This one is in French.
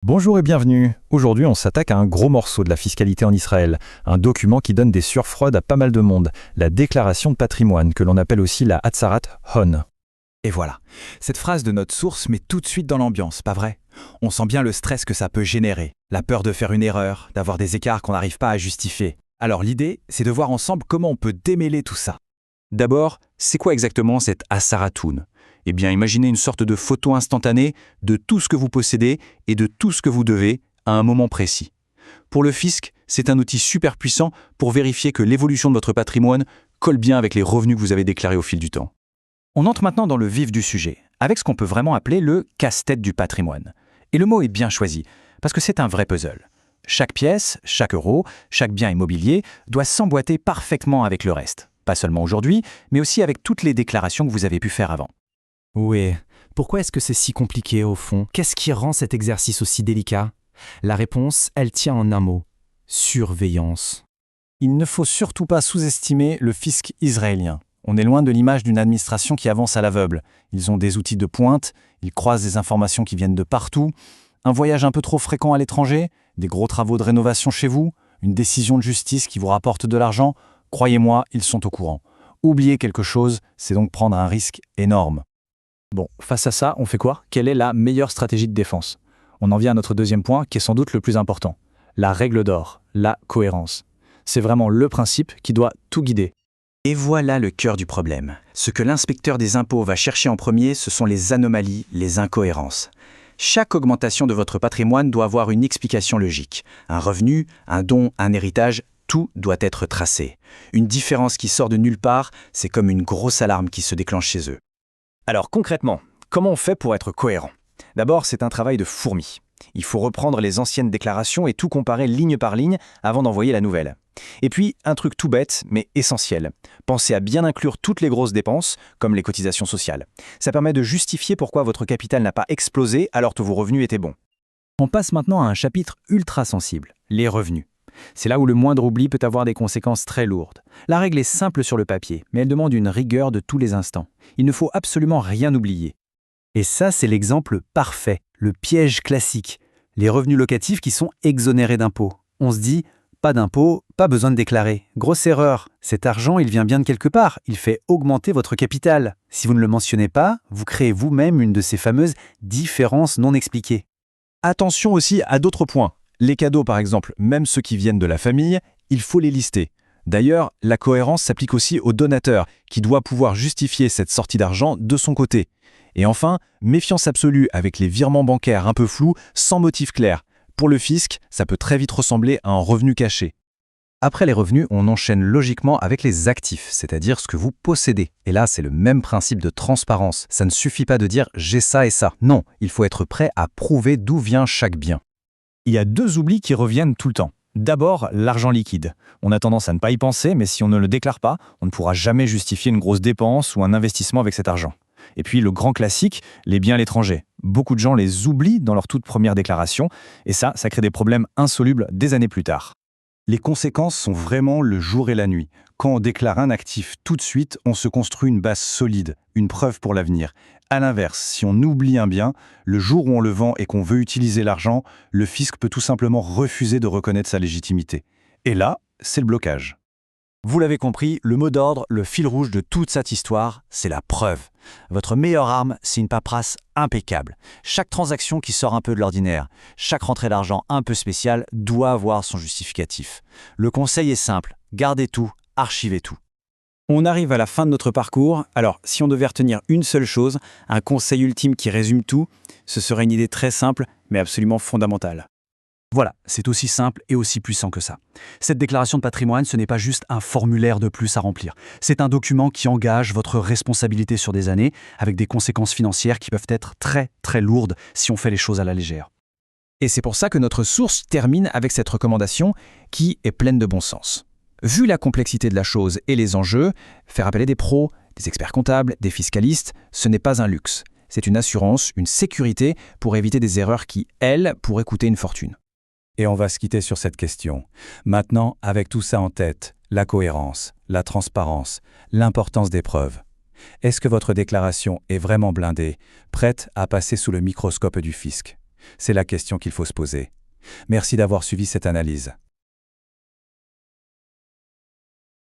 Bonjour et bienvenue. Aujourd'hui, on s'attaque à un gros morceau de la fiscalité en Israël, un document qui donne des surfroides à pas mal de monde, la déclaration de patrimoine, que l'on appelle aussi la Hatzarat Hon. Et voilà, cette phrase de notre source met tout de suite dans l'ambiance, pas vrai? On sent bien le stress que ça peut générer, la peur de faire une erreur, d'avoir des écarts qu'on n'arrive pas à justifier. Alors l'idée, c'est de voir ensemble comment on peut démêler tout ça. D'abord, c'est quoi exactement cette Hasaratoun? Eh bien, imaginez une sorte de photo instantanée de tout ce que vous possédez et de tout ce que vous devez à un moment précis. Pour le fisc, c'est un outil super puissant pour vérifier que l'évolution de votre patrimoine colle bien avec les revenus que vous avez déclarés au fil du temps. On entre maintenant dans le vif du sujet, avec ce qu'on peut vraiment appeler le casse-tête du patrimoine. Et le mot est bien choisi, parce que c'est un vrai puzzle. Chaque pièce, chaque euro, chaque bien immobilier doit s'emboîter parfaitement avec le reste. Pas seulement aujourd'hui, mais aussi avec toutes les déclarations que vous avez pu faire avant. Oui, pourquoi est-ce que c'est si compliqué au fond? Qu'est-ce qui rend cet exercice aussi délicat? La réponse, elle tient en un mot: surveillance. Il ne faut surtout pas sous-estimer le fisc israélien. On est loin de l'image d'une administration qui avance à l'aveugle. Ils ont des outils de pointe, ils croisent des informations qui viennent de partout, un voyage un peu trop fréquent à l'étranger, des gros travaux de rénovation chez vous, une décision de justice qui vous rapporte de l'argent. Croyez-moi, ils sont au courant. Oublier quelque chose, c'est donc prendre un risque énorme. Bon, face à ça, on fait quoi? Quelle est la meilleure stratégie de défense? On en vient à notre deuxième point, qui est sans doute le plus important. La règle d'or, la cohérence. C'est vraiment le principe qui doit tout guider. Et voilà le cœur du problème. Ce que l'inspecteur des impôts va chercher en premier, ce sont les anomalies, les incohérences. Chaque augmentation de votre patrimoine doit avoir une explication logique. Un revenu, un don, un héritage, tout doit être tracé. Une différence qui sort de nulle part, c'est comme une grosse alarme qui se déclenche chez eux. Alors concrètement, comment on fait pour être cohérent? D'abord, c'est un travail de fourmi. Il faut reprendre les anciennes déclarations et tout comparer ligne par ligne avant d'envoyer la nouvelle. Et puis, un truc tout bête, mais essentiel. Pensez à bien inclure toutes les grosses dépenses, comme les cotisations sociales. Ça permet de justifier pourquoi votre capital n'a pas explosé alors que vos revenus étaient bons. On passe maintenant à un chapitre ultra sensible, les revenus. C'est là où le moindre oubli peut avoir des conséquences très lourdes. La règle est simple sur le papier, mais elle demande une rigueur de tous les instants. Il ne faut absolument rien oublier. Et ça, c'est l'exemple parfait, le piège classique. Les revenus locatifs qui sont exonérés d'impôts. On se dit, pas d'impôts, pas besoin de déclarer. Grosse erreur. Cet argent, il vient bien de quelque part. Il fait augmenter votre capital. Si vous ne le mentionnez pas, vous créez vous-même une de ces fameuses différences non expliquées. Attention aussi à d'autres points. Les cadeaux, par exemple, même ceux qui viennent de la famille, il faut les lister. D'ailleurs, la cohérence s'applique aussi au donateur, qui doit pouvoir justifier cette sortie d'argent de son côté. Et enfin, méfiance absolue avec les virements bancaires un peu flous, sans motif clair. Pour le fisc, ça peut très vite ressembler à un revenu caché. Après les revenus, on enchaîne logiquement avec les actifs, c'est-à-dire ce que vous possédez. Et là, c'est le même principe de transparence. Ça ne suffit pas de dire « j'ai ça et ça ». Non, il faut être prêt à prouver d'où vient chaque bien. Il y a deux oublis qui reviennent tout le temps. D'abord, l'argent liquide. On a tendance à ne pas y penser, mais si on ne le déclare pas, on ne pourra jamais justifier une grosse dépense ou un investissement avec cet argent. Et puis le grand classique, les biens à l'étranger. Beaucoup de gens les oublient dans leur toute première déclaration, et ça crée des problèmes insolubles des années plus tard. Les conséquences sont vraiment le jour et la nuit. Quand on déclare un actif tout de suite, on se construit une base solide, une preuve pour l'avenir. À l'inverse, si on oublie un bien, le jour où on le vend et qu'on veut utiliser l'argent, le fisc peut tout simplement refuser de reconnaître sa légitimité. Et là, c'est le blocage. Vous l'avez compris, le mot d'ordre, le fil rouge de toute cette histoire, c'est la preuve. Votre meilleure arme, c'est une paperasse impeccable. Chaque transaction qui sort un peu de l'ordinaire, chaque rentrée d'argent un peu spéciale doit avoir son justificatif. Le conseil est simple, gardez tout, archivez tout. On arrive à la fin de notre parcours, alors si on devait retenir une seule chose, un conseil ultime qui résume tout, ce serait une idée très simple, mais absolument fondamentale. Voilà, c'est aussi simple et aussi puissant que ça. Cette déclaration de patrimoine, ce n'est pas juste un formulaire de plus à remplir. C'est un document qui engage votre responsabilité sur des années, avec des conséquences financières qui peuvent être très très lourdes si on fait les choses à la légère. Et c'est pour ça que notre source termine avec cette recommandation qui est pleine de bon sens. Vu la complexité de la chose et les enjeux, faire appeler des pros, des experts comptables, des fiscalistes, ce n'est pas un luxe. C'est une assurance, une sécurité pour éviter des erreurs qui, elles, pourraient coûter une fortune. Et on va se quitter sur cette question. Maintenant, avec tout ça en tête, la cohérence, la transparence, l'importance des preuves. Est-ce que votre déclaration est vraiment blindée, prête à passer sous le microscope du fisc? C'est la question qu'il faut se poser. Merci d'avoir suivi cette analyse.